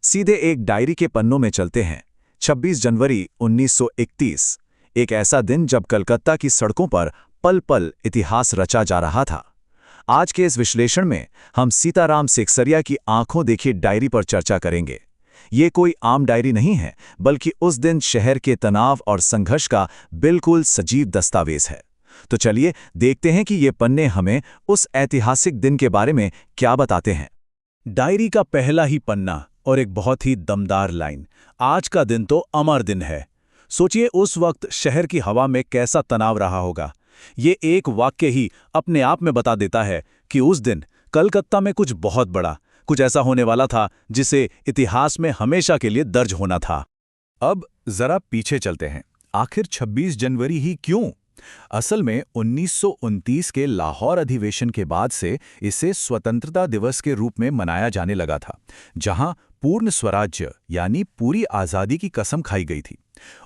सीधे एक डायरी के पन्नों में चलते हैं। 26 जनवरी 1931, एक ऐसा दिन जब कलकत्ता की सड़कों पर पल पल इतिहास रचा जा रहा था। आज के इस विश्लेषण में हम सीताराम सेकसरिया की आंखों देखी डायरी पर चर्चा करेंगे। ये कोई आम डायरी नहीं है, बल्कि उस दिन शहर के तनाव और संघर्ष का बिल्कुल सजीव दस्तावेज है। तो चलिए देखते हैं कि ये पन्ने हमें उस ऐतिहासिक दिन के बारे में क्या बताते हैं। डायरी का पहला ही पन्ना और एक बहुत ही दमदार लाइन, आज का दिन तो अमर दिन है। सोचिए उस वक्त शहर की हवा में कैसा तनाव रहा होगा। ये एक वाक्य ही अपने आप में बता देता है कि उस दिन कलकत्ता में कुछ बहुत बड़ा, कुछ ऐसा होने वाला था जिसे इतिहास में हमेशा के लिए दर्ज होना था। अब जरा पीछे चलते हैं। आखिर 26 जनवरी ही क्यों? असल में 1929 के लाहौर अधिवेशन के बाद से इसे स्वतंत्रता दिवस के रूप में मनाया जाने लगा था, जहां पूर्ण स्वराज्य यानी पूरी आज़ादी की कसम खाई गई थी।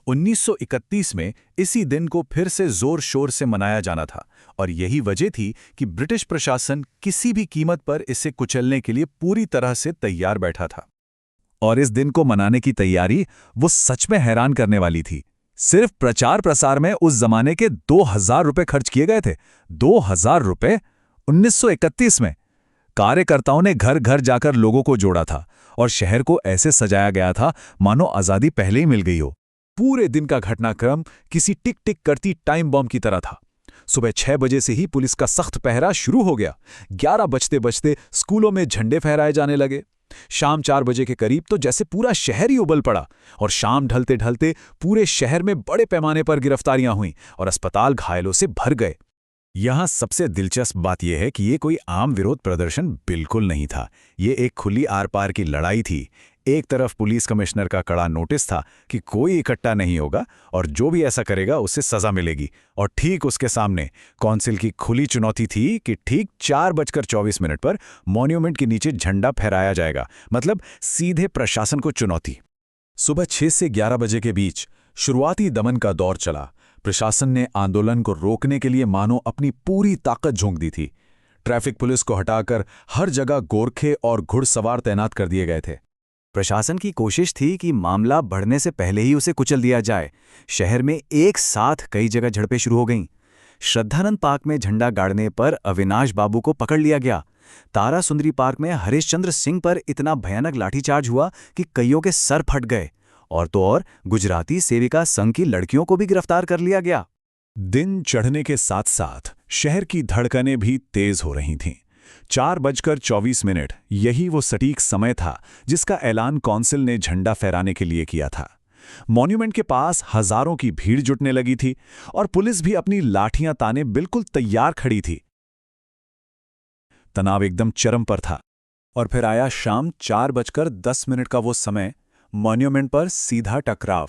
1931 में इसी दिन को फिर से जोर शोर से मनाया जाना था और यही वजह थी कि ब्रिटिश प्रशासन किसी भी कीमत पर इसे कुचलने के लिए पूरी तरह से तैयार बैठा था। और इस दिन को मनाने की तैयारी वो सच में हैरान करने वाली थी। सिर्फ प्रचार प्रसार में उस जमाने के 2000 रुपए खर्च किए गए थे। 2000 रुपए 1931 में। कार्यकर्ताओं ने घर घर जाकर लोगों को जोड़ा था और शहर को ऐसे सजाया गया था मानो आजादी पहले ही मिल गई हो। पूरे दिन का घटनाक्रम किसी टिक टिक करती टाइम बॉम्ब की तरह था। सुबह 6 बजे से ही पुलिस का सख्त पहरा शुरू हो गया। 11 बजते बजते स्कूलों में झंडे फहराए जाने लगे। शाम 4 बजे के करीब तो जैसे पूरा शहर ही उबल पड़ा और शाम ढलते ढलते पूरे शहर में बड़े पैमाने पर गिरफ्तारियां हुईं और अस्पताल घायलों से भर गए। यहाँ सबसे दिलचस्प बात यह है कि ये कोई आम विरोध प्रदर्शन बिल्कुल नहीं था। ये एक खुली आर पार की लड़ाई थी। एक तरफ पुलिस कमिश्नर का कड़ा नोटिस था कि कोई इकट्ठा नहीं होगा और जो भी ऐसा करेगा उसे सजा मिलेगी, और ठीक उसके सामने कौंसिल की खुली चुनौती थी कि ठीक 4:24 पर मॉन्यूमेंट के नीचे झंडा फहराया जाएगा, मतलब सीधे प्रशासन को चुनौती। सुबह 6 से 11 बजे के बीच शुरुआती दमन का दौर चला। प्रशासन ने आंदोलन को रोकने के लिए मानो अपनी पूरी ताकत झोंक दी थी। ट्रैफिक पुलिस को हटाकर हर जगह गोरखे और घुड़सवार तैनात कर दिए गए थे। प्रशासन की कोशिश थी कि मामला बढ़ने से पहले ही उसे कुचल दिया जाए। शहर में एक साथ कई जगह झड़पें शुरू हो गईं। श्रद्धानंद पार्क में झंडा गाड़ने पर अविनाश बाबू को पकड़ लिया गया। तारा सुंदरी पार्क में हरिश्चंद्र सिंह पर इतना भयानक लाठीचार्ज हुआ कि कईयों के सर फट गए। और तो और गुजराती सेविका संघ की लड़कियों को भी गिरफ्तार कर लिया गया। दिन चढ़ने के साथ साथ शहर की धड़कनें भी तेज हो रही थीं। 4:24, यही वो सटीक समय था जिसका ऐलान कौंसिल ने झंडा फहराने के लिए किया था। मॉन्यूमेंट के पास हजारों की भीड़ जुटने लगी थी और पुलिस भी अपनी लाठियां ताने बिल्कुल तैयार खड़ी थी। तनाव एकदम चरम पर था। और फिर आया शाम 4:10 का वो समय, मॉन्यूमेंट पर सीधा टकराव।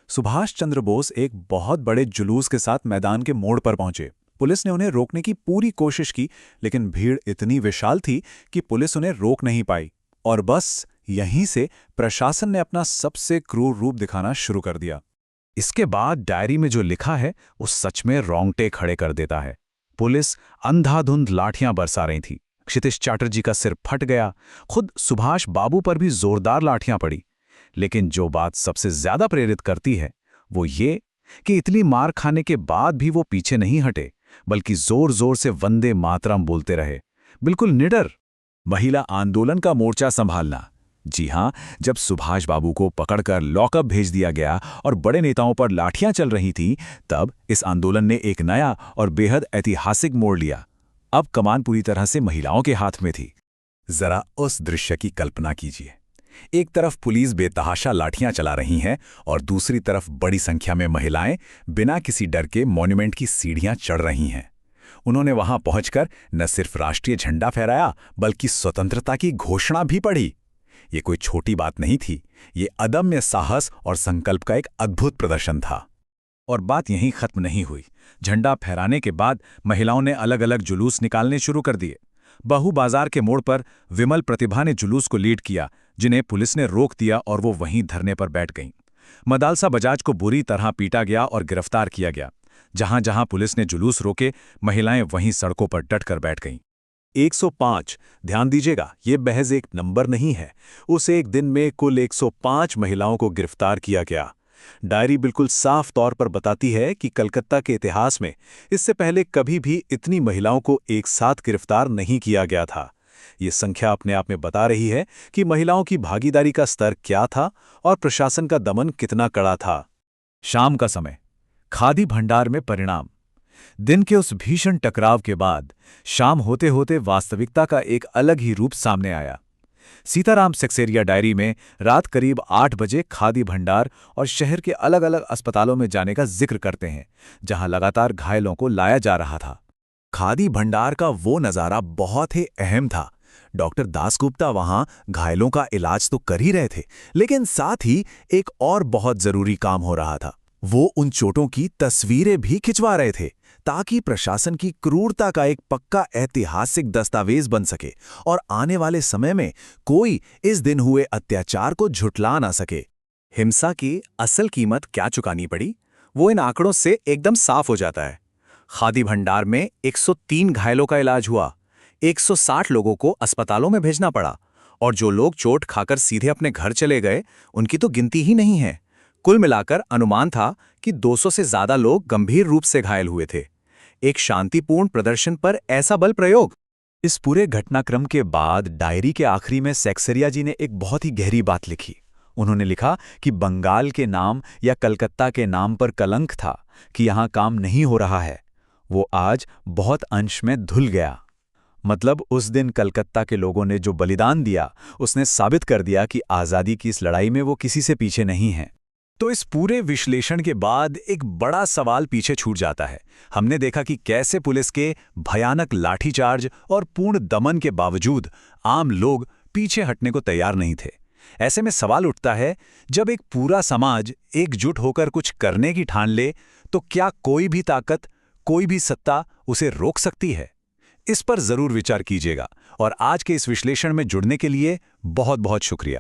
सुभाष चंद्र बोस एक बहुत बड़े जुलूस के साथ मैदान के मोड़ पर पहुंचे। पुलिस ने उन्हें रोकने की पूरी कोशिश की, लेकिन भीड़ इतनी विशाल थी कि पुलिस उन्हें रोक नहीं पाई। और बस यहीं से प्रशासन ने अपना सबसे क्रूर रूप दिखाना शुरू कर दिया। इसके बाद डायरी में जो लिखा है वो सच में रोंगटे खड़े कर देता है। पुलिस अंधाधुंध लाठियां बरसा रही थी। क्षितिश चैटर्जी का सिर फट गया। खुद सुभाष बाबू पर भी जोरदार लाठियां पड़ी। लेकिन जो बात सबसे ज्यादा प्रेरित करती है वो ये कि इतनी मार खाने के बाद भी वो पीछे नहीं हटे, बल्कि जोर जोर से वंदे मातरम बोलते रहे, बिल्कुल निडर। महिला आंदोलन का मोर्चा संभालना। जी हां, जब सुभाष बाबू को पकड़कर लॉकअप भेज दिया गया और बड़े नेताओं पर लाठियां चल रही थीं, तब इस आंदोलन ने एक नया और बेहद ऐतिहासिक मोड़ लिया। अब कमान पूरी तरह से महिलाओं के हाथ में थी। जरा उस दृश्य की कल्पना कीजिए। एक तरफ पुलिस बेतहाशा लाठियां चला रही हैं और दूसरी तरफ बड़ी संख्या में महिलाएं बिना किसी डर के मॉन्यूमेंट की सीढ़ियां चढ़ रही हैं। उन्होंने वहां पहुंचकर न सिर्फ राष्ट्रीय झंडा फहराया, बल्कि स्वतंत्रता की घोषणा भी पढ़ी। ये कोई छोटी बात नहीं थी। ये अदम्य साहस और संकल्प का एक अद्भुत प्रदर्शन था। और बात यहीं खत्म नहीं हुई। झंडा फहराने के बाद महिलाओं ने अलग अलग जुलूस निकालने शुरू कर दिए। बहू बाजार के मोड़ पर विमल प्रतिभा ने जुलूस को लीड किया, जिन्हें पुलिस ने रोक दिया और वो वहीं धरने पर बैठ गईं। मदालसा बजाज को बुरी तरह पीटा गया और गिरफ्तार किया गया। जहां जहां पुलिस ने जुलूस रोके, महिलाएं वहीं सड़कों पर डटकर बैठ गईं। 105। ध्यान दीजिएगा, ये महज एक नंबर नहीं है। उस एक दिन में कुल 105 महिलाओं को गिरफ्तार किया गया। डायरी बिल्कुल साफ तौर पर बताती है कि कलकत्ता के इतिहास में इससे पहले कभी भी इतनी महिलाओं को एक साथ गिरफ्तार नहीं किया गया था। ये संख्या अपने आप में बता रही है कि महिलाओं की भागीदारी का स्तर क्या था और प्रशासन का दमन कितना कड़ा था। शाम का समय, खादी भंडार में परिणाम। दिन के उस भीषण टकराव के बाद शाम होते होते वास्तविकता का एक अलग ही रूप सामने आया। सीताराम सक्सेरिया डायरी में रात करीब 8 बजे खादी भंडार और शहर के अलग अलग अस्पतालों में जाने का जिक्र करते हैं, जहां लगातार घायलों को लाया जा रहा था। खादी भंडार का वो नज़ारा बहुत ही अहम था। डॉक्टर दासगुप्ता वहां घायलों का इलाज तो कर ही रहे थे, लेकिन साथ ही एक और बहुत जरूरी काम हो रहा था। वो उन चोटों की तस्वीरें भी खिंचवा रहे थे, ताकि प्रशासन की क्रूरता का एक पक्का ऐतिहासिक दस्तावेज बन सके और आने वाले समय में कोई इस दिन हुए अत्याचार को झुठला ना सके। हिंसा की असल कीमत क्या चुकानी पड़ी, वो इन आंकड़ों से एकदम साफ हो जाता है। खादी भंडार में 103 घायलों का इलाज हुआ, 160 लोगों को अस्पतालों में भेजना पड़ा, और जो लोग चोट खाकर सीधे अपने घर चले गए, उनकी तो गिनती ही नहीं है। कुल मिलाकर अनुमान था कि 200 से ज्यादा लोग गंभीर रूप से घायल हुए थे। एक शांतिपूर्ण प्रदर्शन पर ऐसा बल प्रयोग। इस पूरे घटनाक्रम के बाद डायरी के आखिरी में सक्सेरिया जी ने एक बहुत ही गहरी बात लिखी। उन्होंने लिखा कि बंगाल के नाम या कलकत्ता के नाम पर कलंक था कि यहाँ काम नहीं हो रहा है, वो आज बहुत अंश में धुल गया। मतलब उस दिन कलकत्ता के लोगों ने जो बलिदान दिया, उसने साबित कर दिया कि आज़ादी की इस लड़ाई में वो किसी से पीछे नहीं है। तो इस पूरे विश्लेषण के बाद एक बड़ा सवाल पीछे छूट जाता है। हमने देखा कि कैसे पुलिस के भयानक लाठीचार्ज और पूर्ण दमन के बावजूद आम लोग पीछे हटने को तैयार नहीं थे। ऐसे में सवाल उठता है, जब एक पूरा समाज एकजुट होकर कुछ करने की ठान ले, तो क्या कोई भी ताकत, कोई भी सत्ता उसे रोक सकती है? इस पर जरूर विचार कीजिएगा, और आज के इस विश्लेषण में जुड़ने के लिए बहुत बहुत शुक्रिया।